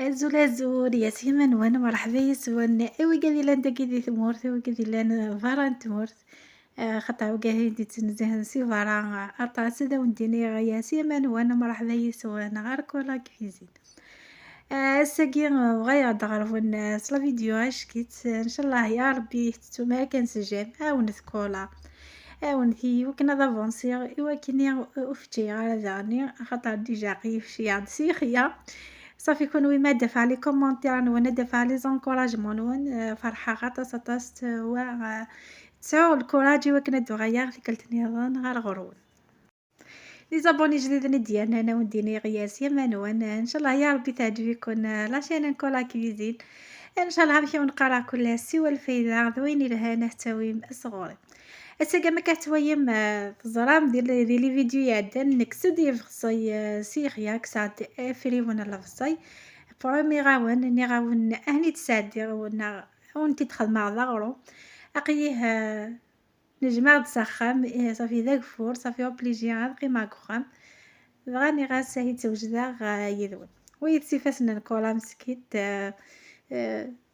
الزول الزول ياسيمن وانا مرحبا يسون ايوا قال لي انت كي ثمورت ايوا قال لي انا فاران تمورت خطا وقال دي تنزه سي فاران اطا سدا ونديني ياسيمن وانا مرحبا يسون غير كولا كفيزين ساكي بغا يهضر الناس لا فيديو عشكيت ان شاء الله يا ربي نتوما كنسجل عاونت كولا عاونتي وكنا دافونسي ايوا كني افتي على زاني خاطر ديجا قيف شي عاد سيخيه صافي كون ما دافع لي كومونتير وانا دافع لي زونكوراجمون ون فرحة غطا سطاست و تسعو الكوراجي وكنا دغيا في كلتني ظن غير غرون لي زابوني جديدين ديالنا انا ونديني غياس يا منون ان شاء الله يا ربي تعجبكم لاشين نكولا كويزين ان شاء الله نمشيو نقرا كل سوى الفايده ذويني لهنا حتى صغوري أسا كما كتويم الزرام ديال لي فيديو يعدن نكسو ديال فصاي سيغيا كساد فريون لا فصاي برومي غاون ني غاون اهني تسادي ونا ونتي تدخل مع ضغرو اقيه نجمع تسخم صافي ذاك فور صافي اوبليجي غنقي مع كخام غاني غاسه هي توجدا يذون ويتسيفاسنا نكولا مسكيت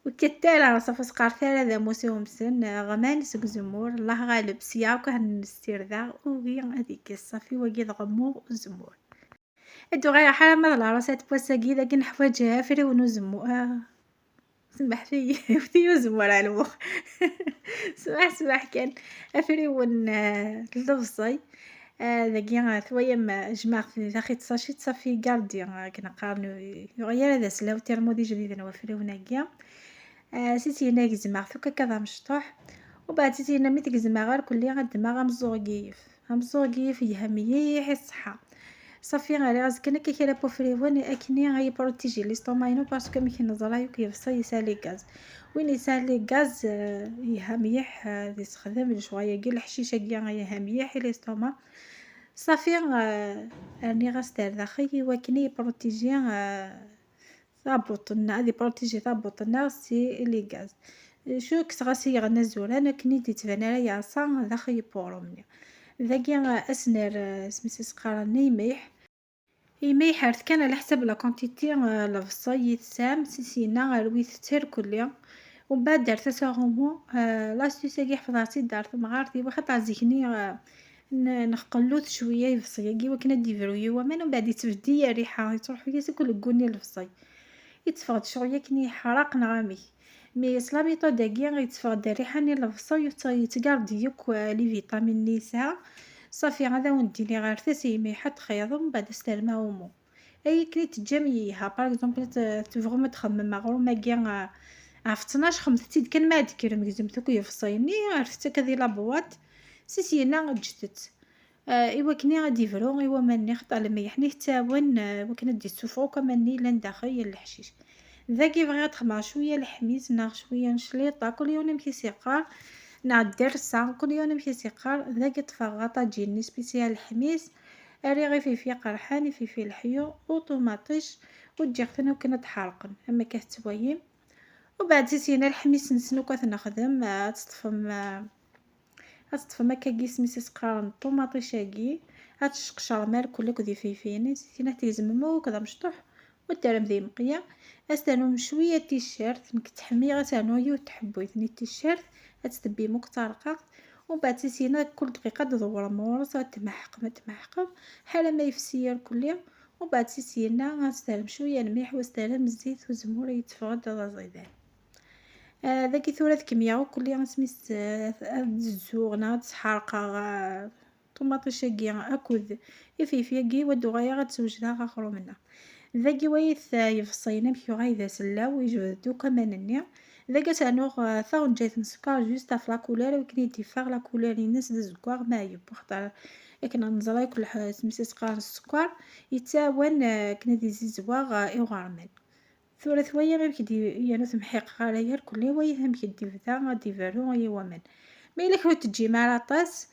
وكتالا صافي سقارتالا ذا موسى ومسن غمان سوق زمور الله غالب سياك هنستير ذا وهي هذيك الصافي وقيد غمور وزمور ادو غير حاله ما العروسات بوساقي لكن حوايجها فريون وزمو سمح في فتي وزمور على المخ سمح كان فريون لفصي ذاكيا ثويا ما جمع في ذاخي تصاشي تصافي غارديان كنا قارنو يغير هذا سلاو تيرمودي جديد انا وفريوناكيا سيتينا كزما ثوكا كذا مشطوح وبعد سيتينا مي تكزما غير كلي غد ما غمزوغيف يهميه الصحه صافي غير راس كنا كيكيلا بوفريون اكني غي بروتيجي لي ستوماينو باسكو مي كنزرايو كيفصا يسالي غاز وين يسالي غاز يهميح يستخدم شويه كي الحشيشه كيا يهميح لي ستوما صافي راني غاستار داخلي وكني بروتيجي ثابوطن هذه بروتيجي ثابوطنا سي لي غاز شو كسغاسي غنا زوران كني تتبان ليا صا داخلي بورومني ذاكيا اسنر سميتو سقارني ميح يميح عرفت كان على حسب لا كونتيتي لفصاي سام سينا رويت تير كليا ومن بعد درت ساغومو لاستيسا حفظاتي دارت مغارتي واخا تاع ذهني نخقلوت شويه يفصي كي وكنا ديفرويو ومن بعد يتبدي ريحه تروح ليا كل كوني الفصي يتفقد شويه كني حرق نغامي مي سلامي طو داكيا غيتفقد الريحه ني الفصي يتقارديك لي فيتامين نساء صافي غادا ونديني غير تسيمي حط خياط ومن بعد استلمها ومو اي كنيت تجمعيها باغ اكزومبل تفغم تخمم مغرو ماكيا عرفتناش خمستي كان ما دير مكزمتو يفصيني عرفت كذي لابواط سيسينا جدت ايوا كني غادي فرو ايوا ماني خطا لما يحني تاون وكنا دي السفرو كماني لان داخل الحشيش ذاكي بغيت تخمع شويه الحميز ناغ شويه نشليطه كل يوم نمشي سيقار نعدر سا كل يوم نمشي سيقار ذاكي تفغطا جيني سبيسيال الحميز اري غير فلفل قرحاني فلفل الحيو وطوماطيش وتجيختنا وكنا تحرقن اما كتوايم وبعد زيتينا الحميس نسنو كنخدم تطفى كاكي سميتو سقران طوماطيشاكي تشقشر مال كلك ذي فيفيني زيتينا تيزممو كذا مشطوح ودارم ذي مقيا استانو شويه تيشيرت نك تحمي غتانويو تحبو يثني التيشيرت تتبي مكترقه وبعد زيتينا كل دقيقه تدور مورس تمحقم حاله ما يفسير كليا وبعد زيتينا غنستلم شويه الملح واستلم الزيت وزمور يتفغد هذا زيدان ذاك ثورة كمية وكل يوم سميت الزوغنا تحرقا طوماطيش كيا اكل يفيفيا كي ودو غايا غتوجدها غاخرو منها ذاك ويث يفصينا بكيو غايدا سلاو ويجودو كمان النيا ذاك تانوغ ثاون جايت نسكر جوست في لا كولور وكني ديفاغ لا كولور الناس دزكوار مايو بوخطر كنا نزراي كل سميت سكر السكر يتاون كنا دي زيزواغ ايغارمل ثورة ويا ما بكدي يعني تمحيق غير كل ويا هم كدي فدا غادي فالو غيا ومن ما الا كنت تجي مع لاطاس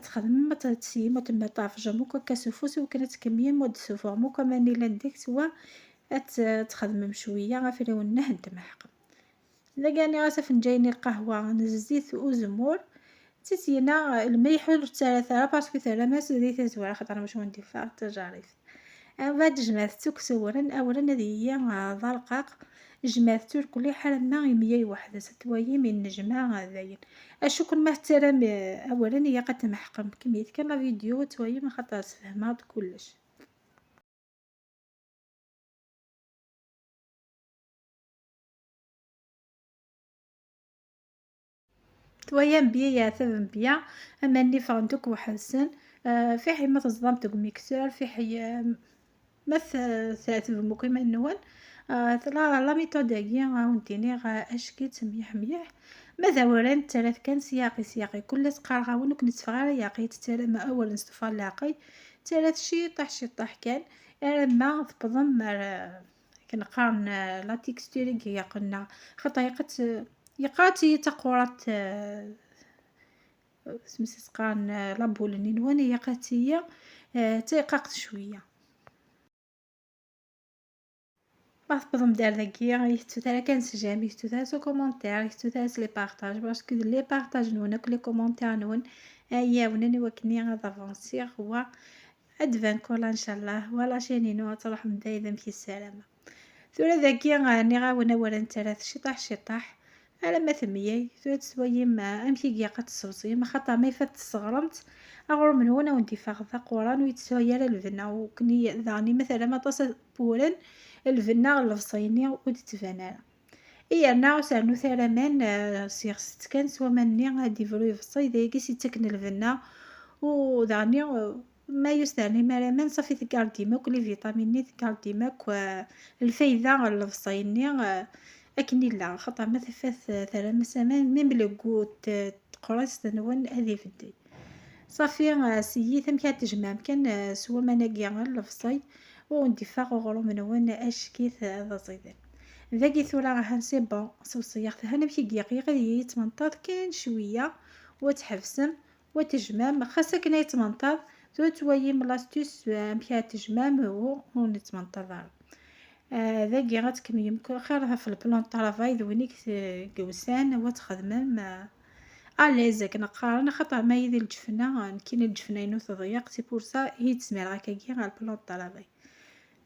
تخدم ما تسيم تما طاف جاموكا كاسوفوس وكانت كميه مود سوفور مو كمان الا نديك سوا تخدم شويه غافي ونهد تمحق الا كاني غاسف نجيني القهوه نزيت وزمور تيتينا الملح والثلاثه باسكو ثلاثه زيت زوار خاطر باش ندير فيها التجاريف بعد جمعتو أولا هذه هي ذا رقاق، جمعتو الكل حرنا مية وحدة ستوايي من نجمة داين. أشو كل ما احترم أولا هي قد تمحقم كمية كان لا فيديو توايي ما خاطر تفهمها كلش. تويا مبيا يعتذر مبيا أما اللي فغندوك وحسن في حي ما تصدم تقول ميكسور في حي مث تعتذر مقيمة نوال لا ميثود هي غاونتيني اشكيت مليح ماذا وران ثلاث كان سياقي كل تقال غاون كنت فغار ياقي تتلا ما اول نستفار لاقي ثلاث شي طاح كان ما تبضم كنقارن لا تيكستوري كي قلنا خطا يقاتي تقورات سميتو تقارن لابولني نوان يقاتيه تيقاقت شويه باغ مدار داكيا يحطو تالا كنسجام يحطو تالا سو كومونتير يحطو تالا لي بارطاج باسكو لي بارطاج نون لي كومونتير نون يعاونني وكني غادافونسي هو ادفان كولا ان شاء الله ولا شينينو تروح مدايدا في السلامه ثورة داكيا غاني غاونا ولا ثلاث شطاح على ما ثمية ثورة سوايا ما امشي كيا قد تصوصي ما خاطر ما يفات صغرمت اغور من هنا وندي فاغ قران ويتسويا الفنا وكني ذاني مثلا ما تصل بورن الفنا الفصيني ودي تفنانا إيه أنا وسانو ثلامان سيغ ست كان سوا مني غادي فروي في الصيد كي سيتكن الفنا وداني ما يستعني مالا صافي ثقال ديماك لي فيتاميني ثقال ديماك الفايدة الفصيني أكني لا خاطر ما ثفاث ثلا مسامان ميم بلي قوت تقراس نون هذي فدي صافي سيي كان تجمع كان سوا مناقي الفصي وندفع غرو من وين اشكيث هذا زيدان ذاكي ثورة راح سي بون صوصيات هنا مشي كيقي غادي يتمنطط كان شويه وتحفسم وتجمام خاصة كنا يتمنطط تويي من لاستيس مشي تجمام هو ونتمنطط ذاكي غتكمل يمكن خيرها في البلان طرافاي ذونيك قوسان وتخدمم اليز كنقارن خاطر ما يدير الجفنه كاين الجفنه ينو تضيق سي بور سا هي تسمع راكا كي على البلان طرافاي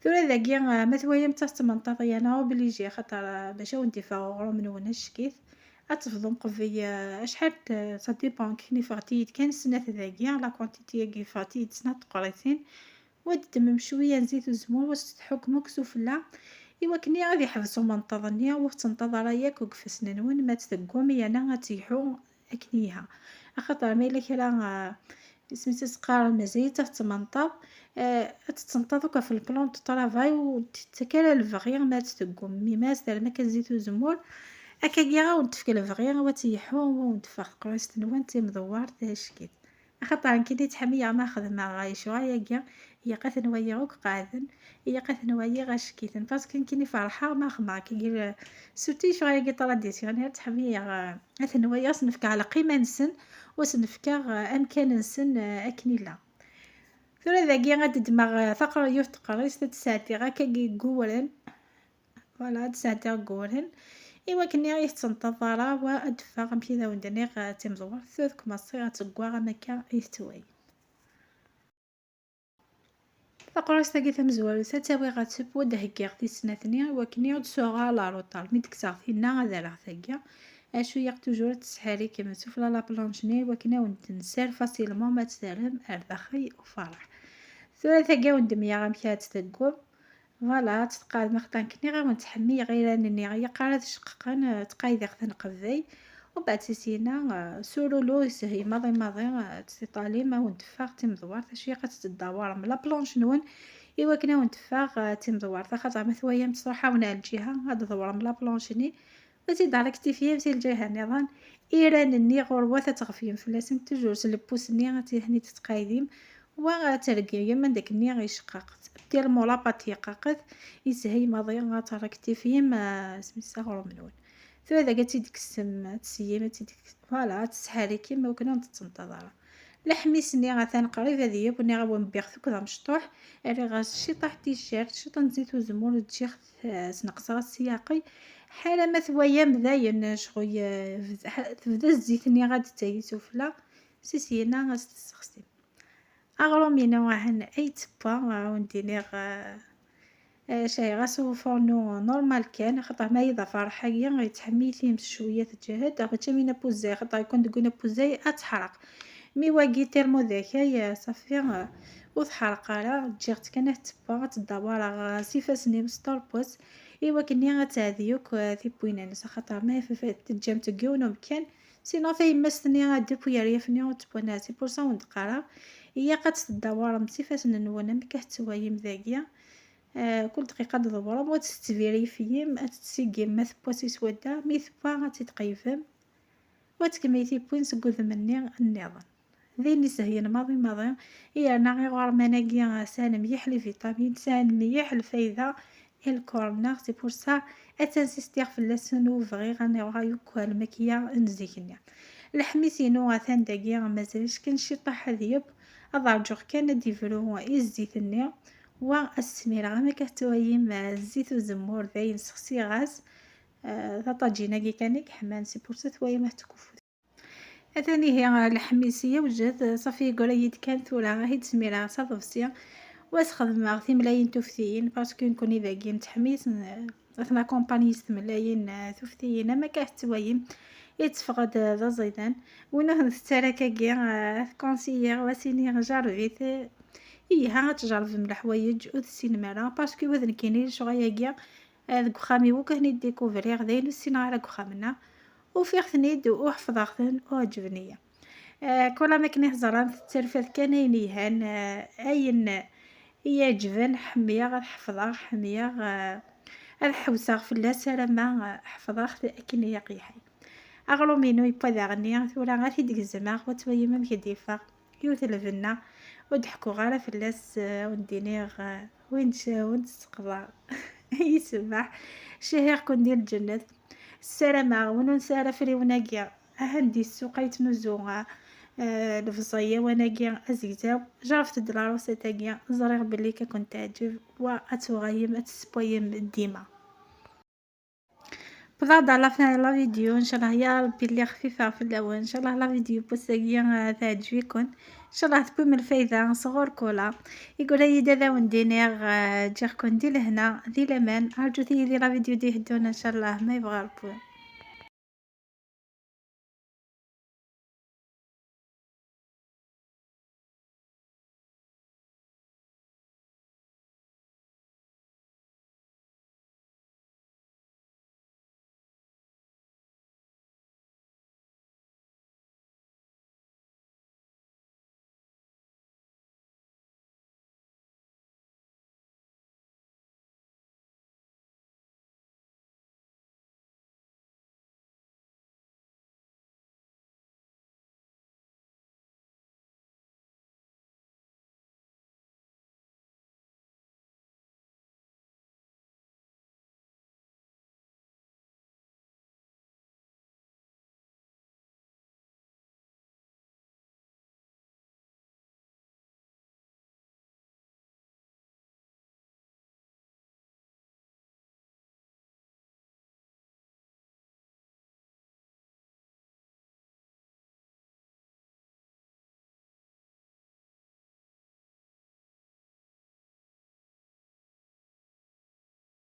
ثورة ذاكيا ما تويا متاستمنطاطي انا بلي جي خاطر باش ونتي فاغرو من هنا الشكيث اتفضل مقفي شحال سا ديبون كني فغتيت كان سنة ذاكيا لا كونتيتي كي فغتيت سنة تقريتين ودمم شويه نزيد الزمور واش تحكمك سفلا ايوا كني غادي يحبسو منتظرني وتنتظر ياك وقف سنين ما تثقومي انا غتيحو اكنيها خاطر ما الا كرا سميتو تقارن مزيت تمنطر تتنططوك في البلان دو طرافاي وتتكال الفغير ما تثقوم ميماس دار ما كنزيتو زمور هكا كيغا ونتفك الفغير وتيحو ونتفخ قراست نوان تيمدوار تاشكيت خاطر كي تحمي ما خدمه غايشو هي هي قاثن وياك قاعدن هي قاثن ويا غاشكيتن باسكو كيني فرحه ما خما كي سورتي شغايه كي طراديسيون يعني تحمي قاثن ويا سنفك على قيمه نسن وسنفك امكان نسن اكني لا ثورة ذاكي غادي دماغ ثقر يوف تقريس تساعتي غاكا كي قولن فوالا تساعتي قولن إوا كني غير تنتظر وأدفع غنمشي ذا وندني تيمزور ثوث كما صيغة تقوا مكا يستوي تقراش تاقي تمزوار تاوي غاتب ودهكي غتي سناتني وكني غتسوغا لا روطال مي ديك ساعتينا غادا راه ثاقيا اشو ياك توجور تسحالي كيما تشوف لا بلانشني وكنا ونتنسال فاسيلمون ما تسالم ارضخي وفرح ثلاثة وندميا غنمشي تتقوم فوالا تتقاد مختان كني غير نتحمي غير انني غير قارات شققان تقايد خدن قضي وبعد سينا سولولو يسهي ماضي تسيطالي ما وندفاغ تيم دوار تاشي تدور من لا بلونش نون ايوا كنا وندفاغ تيم دوار خاطر مثويا متصرحه ونا الجهه هاد دوار من لا بلونشني وزيد دايركتي فيا في الجهه نظام ايران ني غروه تغفيم فلاسن تجوز لبوسني غتي هني تتقايديم وغترقي من داك الني غيشقق ديال مولا باتي قاقت يسهي ماضي غتركتي فيه ما سميتها غرو منون هذا قالتي ديك السم تسيمه ديك فوالا تسحالي كيما وكنا تنتظر لحميسني غاتان قريب هذه بني غا نبيغ كذا مشطوح راه غاشي طاح تيشيرت شي طنزيتو زمور تجيخ سنقصا السياقي حاله ما ثوايا مزاين شغويا تبدا الزيت ني غادي تاي سفلا سيسينا غتستخدم أغرومي نوعهن أي تبا وندير شاي غاسو فورنو نورمال كان خاطر ما يضفر حاجة يتحميلي شوية تجهد أخا مينا بوزاي خاطر يكون تقولنا بوزاي أتحرق مي واقي تيرمو ذاك صافي وتحرق راه تجي كان تبا تدور سيفاسني مستربوس إوا كني غتعذيوك ذي بوينانس خاطر ما تجام تقيونو مكان سينو فيمسني دبويا ريفني وتبونا سي بورصا وندقرا هي قد تدور مسيفاسن نوانا مكحتوايم ذاكيا كل دقيقة تدورا و تستفيريفيي تسيقي ما ثبوسي سودا مي ثبا غتقيفم وتكميتي بوين سقوذ مني النظام ذيني سهيان ماضي هي أنا غير غار مناقي سان مليح لي فيتامين سان مليح الفايدة الكورنا سي بور سا اتنسيستيغ في لاسونو فغي غاني رايو كوالمكيا نزيكني الحميسينو غاثان داكيا مازالش كنشي طاح ذيب أضرجوغ كان ديفرو الزيتني والسميرة غا مكحتوايم الزيت وزمور ذاين سخسي غاز طاجينا كي كانك حمان سي بور سا ثوايا تكوفو أثاني هي الحميسية وجات صافي قريت كانت ولا غاهي تسميرها صافي واسخدم في ملايين توفتيين باسكو نكوني ذاكي نتحميس اثنا كومبانيست ملايين توفتيين ما كاحتوايم يتفقد ذا زيدان ونهض التراكا كاع كونسيير واسيني جربيت ها تجرب من الحوايج والسينما باسكو وذن كاينين شغايا كاع ذوك خامي وكهني ديكوفريغ ذاين السينما على خامنا وفي خثنيد وحفظ خثن وعجبني كل ما كني هزران في التلفاز كان ينيهان اين يعجبن حميه غنحفظها حميه الحوسه في اللاسه ما حفظها اكن يقيحي اغلومينو يبا داغني ولا غير ديك الزمان وتويا ما كيديفا يوتلفنا وضحكوا غير في اللاس وندينيغ وين تسقضا يسمح شهير كون ديال الجنة السلامة وننسى فريوناكيا عندي السوق نزوغا الفصية وناكيا أزيزاو جرفت الدراروسة تاكيا زريغ بلي كنت تعجب وأتوغيم أتسبويم ديما بغض على فين لا فيديو ان شاء الله يا ربي اللي خفيفه في الاول ان شاء الله لا فيديو بوساكيا تعجبكم ان شاء الله تكون من الفايده صغور كولا يقول لي دابا وندينيغ جاكم دي لهنا دي الامان ارجو تي لا فيديو دي هدونا ان شاء الله ما يبغى ربون